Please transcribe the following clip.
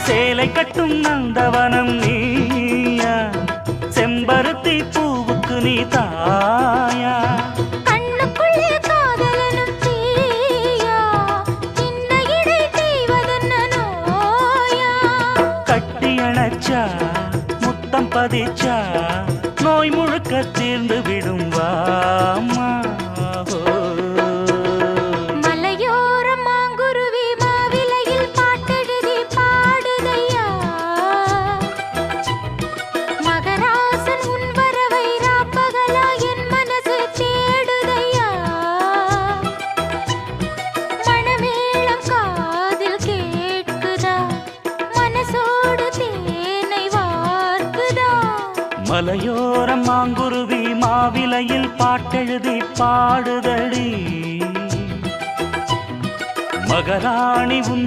சேலை கட்டும் நந்தவனம் நீயா, செம்பருத்தி பூவுக்கு நீ தாயா. கண்ணுக்குள்ளே காதலனும் தீயா, சின்ன இடை செய்வதென்ன நோயா. கட்டி அணைச்சா முத்தம் பதிச்சா நோய் முழுக்க தீர்ந்து விடும் வாமா. மலையோரம் மாங்குருவி மாவிலையில் பாட்டெழுதி பாடுதையா, மகராசன் உன் வரவை ராப்பகலா என் மனசு தேடுதையா. மணமேளம் காதில் கேட்குதா, மனசோடு தேனை வார்க்குதா. மலையோரம் மாங்குருவி மாவிலையில் பாட்டெழுதி பாடுதடி, மகராணி உன்